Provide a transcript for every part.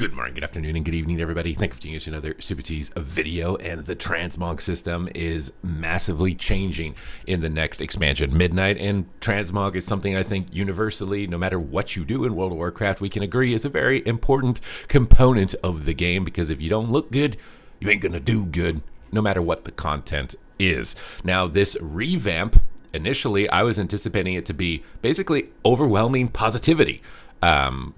Good morning, good afternoon, and good evening, everybody. Thank you for tuning in to another Supatease video. And the Transmog system is massively changing in the next expansion, Midnight. And Transmog is something I think universally, no matter what you do in World of Warcraft, we can agree is a very important component of the game. Because if you don't look good, you ain't gonna do good, no matter what the content is. Now, this revamp, initially, I was anticipating it to be basically overwhelming positivity.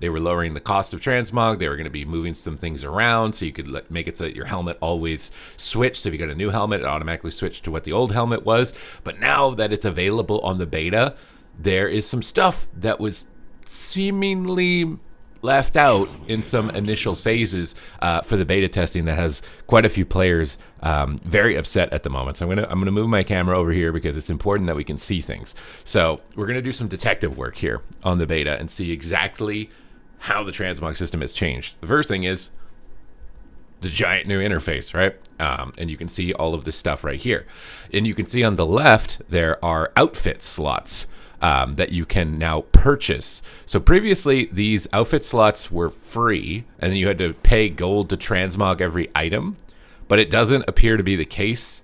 They were lowering the cost of Transmog. They were going to be moving some things around so you could make it so that your helmet always switched. So if you got a new helmet, it automatically switched to what the old helmet was. But now that it's available on the beta, there is some stuff that was seemingly left out in some initial phases for the beta testing that has quite a few players very upset at the moment. So I'm gonna move my camera over here because it's important that we can see things. So we're gonna do some detective work here on the beta and see exactly how the Transmog system has changed. The first thing is the giant new interface, right? And you can see all of this stuff right here. And you can see on the left there are outfit slots that you can now purchase. So previously, these outfit slots were free, and then you had to pay gold to transmog every item, but it doesn't appear to be the case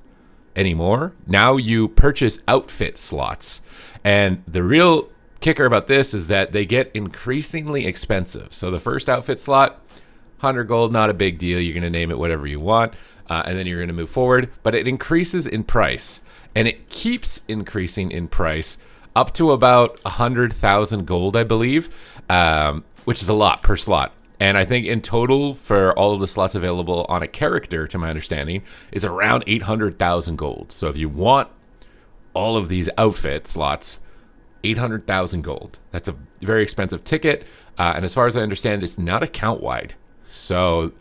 anymore. Now you purchase outfit slots, and the real kicker about this is that they get increasingly expensive. So the first outfit slot, 100 gold, not a big deal. You're going to name it whatever you want, and then you're going to move forward, but it increases in price, and it keeps increasing in price up to about 100,000 gold, I believe, which is a lot per slot. And I think in total for all of the slots available on a character, to my understanding, is around 800,000 gold. So if you want all of these outfit slots, 800,000 gold. That's a very expensive ticket. And as far as I understand, it's not account-wide. So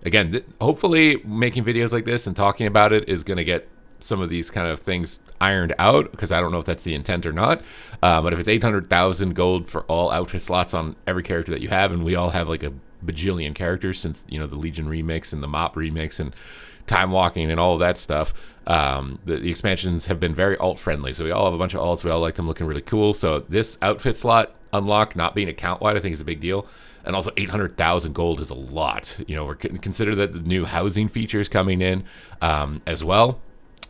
again, hopefully making videos like this and talking about it is going to get some of these kind of things ironed out, because I don't know if that's the intent or not. But if it's 800,000 gold for all outfit slots on every character that you have, and we all have like a bajillion characters since, you know, the Legion remix and the Mop remix and Time Walking and all of that stuff, the expansions have been very alt friendly. So we all have a bunch of alts. We all like them looking really cool. So this outfit slot unlock not being account wide, I think is a big deal. And also 800,000 gold is a lot. You know, we're consider that the new housing features coming in as well.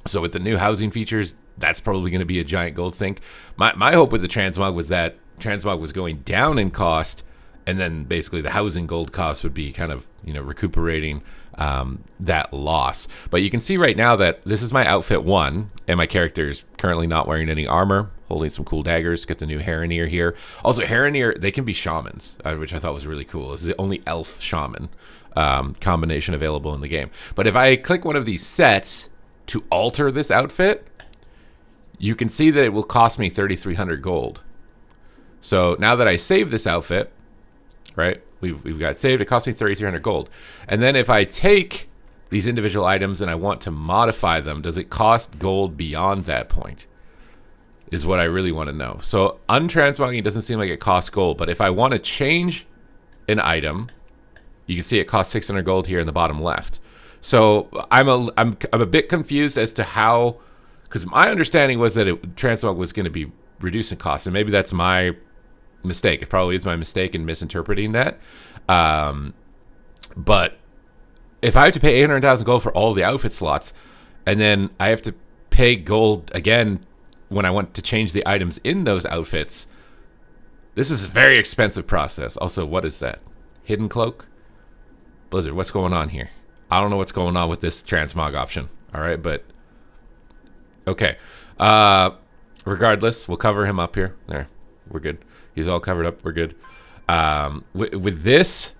So with the new housing features, that's probably going to be a giant gold sink. My hope with the Transmog was that Transmog was going down in cost, and then basically the housing gold cost would be kind of, you know, recuperating that loss. But you can see right now that this is my outfit 1, and my character is currently not wearing any armor, holding some cool daggers. Got the new Harrineer here. Also, Harrineer, they can be shamans, which I thought was really cool. This is the only elf shaman combination available in the game. But if I click one of these sets to alter this outfit, you can see that it will cost me 3,300 gold. So now that I save this outfit, right, we've got it saved, it costs me 3,300 gold. And then if I take these individual items and I want to modify them, does it cost gold beyond that point? Is what I really want to know. So untransmogging doesn't seem like it costs gold, but if I want to change an item, you can see it costs 600 gold here in the bottom left. So I'm a bit confused as to how, because my understanding was that Transmog was going to be reducing costs, and maybe that's my mistake. It probably is my mistake in misinterpreting that. But if I have to pay 800,000 gold for all the outfit slots, and then I have to pay gold again when I want to change the items in those outfits, this is a very expensive process. Also, what is that? Hidden cloak? Blizzard, what's going on here? I don't know what's going on with this transmog option. All right, but okay. Regardless, we'll cover him up here. There, we're good. He's all covered up. We're good. With this,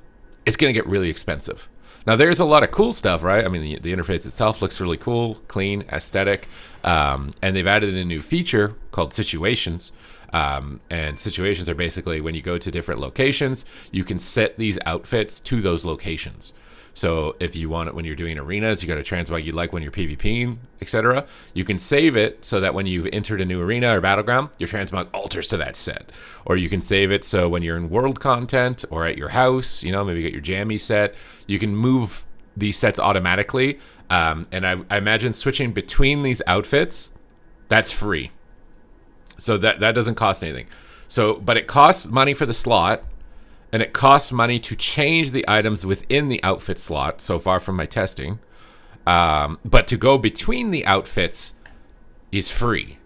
it's going to get really expensive. Now, there's a lot of cool stuff, right? I mean, the interface itself looks really cool, clean, aesthetic. And they've added a new feature called Situations. And situations are basically when you go to different locations, you can set these outfits to those locations. So if you want it when you're doing arenas, you got a transmog you like when you're PvPing, etc. You can save it so that when you've entered a new arena or battleground, your transmog alters to that set. Or you can save it so when you're in world content or at your house, you know, maybe you get your jammy set, you can move these sets automatically. And I imagine switching between these outfits, that's free. So that doesn't cost anything. So, but it costs money for the slot. and it costs money to change the items within the outfit slot so far from my testing. But to go between the outfits is free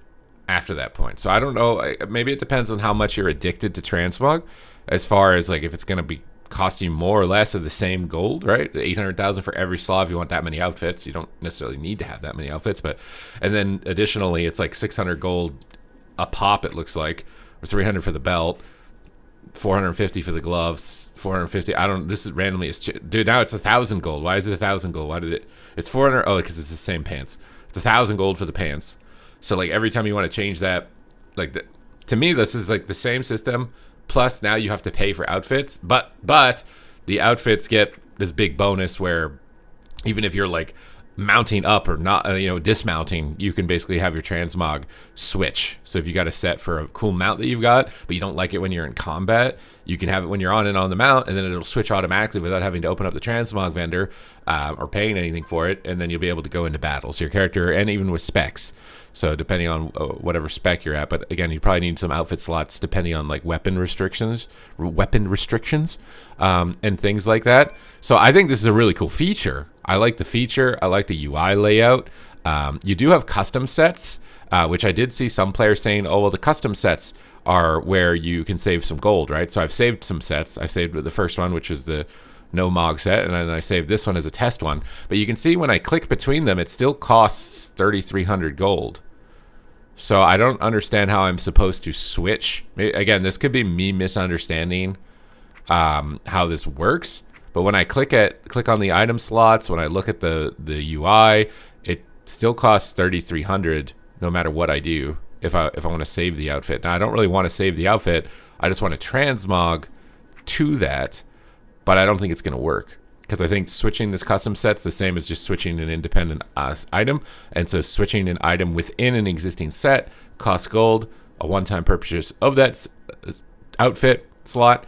after that point. So I don't know. Maybe it depends on how much you're addicted to Transmog, as far as like if it's going to be costing more or less of the same gold, right? 800,000 for every slot. If you want that many outfits, you don't necessarily need to have that many outfits. But and then additionally, it's like 600 gold a pop. It looks like, or 300 for the belt. 450 for the gloves, 450. I don't. This is randomly. Dude, now it's 1,000 gold. Why is it 1,000 gold? Why did it? It's 400. Oh, because it's the same pants. It's 1,000 gold for the pants. So like every time you want to change that, like to me, this is like the same system. Plus now you have to pay for outfits, but the outfits get this big bonus where even if you're like mounting up or not, dismounting, you can basically have your transmog switch. So if you got a set for a cool mount that you've got, but you don't like it when you're in combat, you can have it when you're on the mount, and then it'll switch automatically without having to open up the transmog vendor or paying anything for it, and then you'll be able to go into battle. So your character, and even with specs, so depending on whatever spec you're at, but again, you probably need some outfit slots depending on like weapon restrictions, and things like that. So I think this is a really cool feature. I like the feature. I like the UI layout. You do have custom sets, which I did see some players saying, oh, well, the custom sets are where you can save some gold, right? So I've saved some sets. I saved the first one, which was the no Mog set, and then I saved this one as a test one. But you can see when I click between them, it still costs 3,300 gold. So I don't understand how I'm supposed to switch. Again, this could be me misunderstanding how this works. But when I click on the item slots, when I look at the UI, it still costs 3,300 no matter what I do if I want to save the outfit. Now I don't really want to save the outfit. I just want to transmog to that, but I don't think it's going to work because I think switching this custom set's the same as just switching an independent item. And so switching an item within an existing set costs gold, a one-time purchase of that outfit slot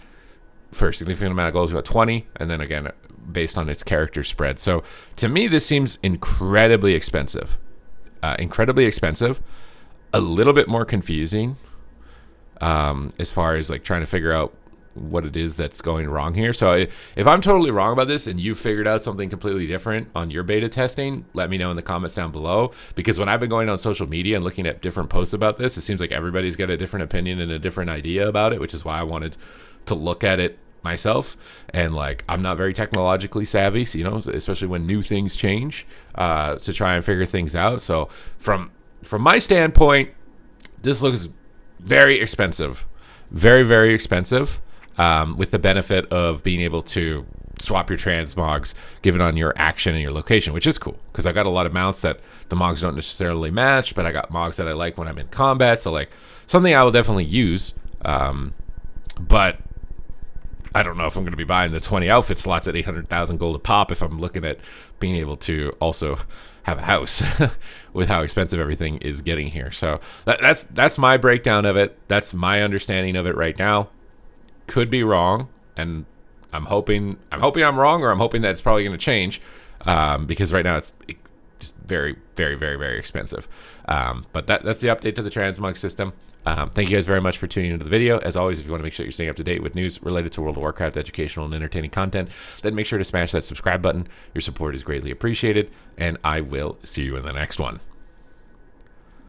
for a significant amount of gold is about 20, and then again based on its character spread. So to me this seems incredibly expensive, a little bit more confusing as far as like trying to figure out what it is that's going wrong here. So if I'm totally wrong about this and you figured out something completely different on your beta testing, let me know in the comments down below, because when I've been going on social media and looking at different posts about this, it seems like everybody's got a different opinion and a different idea about it, which is why I wanted to look at it myself. And like I'm not very technologically savvy, so, especially when new things change, to try and figure things out. So from my standpoint, this looks very expensive, very, very expensive, with the benefit of being able to swap your transmogs given on your action and your location, which is cool because I got a lot of mounts that the mogs don't necessarily match, but I got mogs that I like when I'm in combat. So like something I will definitely use, but I don't know if I'm going to be buying the 20 outfit slots at 800,000 gold a pop if I'm looking at being able to also have a house with how expensive everything is getting here. So that's my breakdown of it. That's my understanding of it right now. Could be wrong, and I'm hoping I'm wrong, or I'm hoping that it's probably going to change, because right now it's just very, very, very, very expensive. But that's the update to the Transmog system. Thank you guys very much for tuning into the video. As always, if you want to make sure you're staying up to date with news related to World of Warcraft, educational and entertaining content, then make sure to smash that subscribe button. Your support is greatly appreciated, and I will see you in the next one.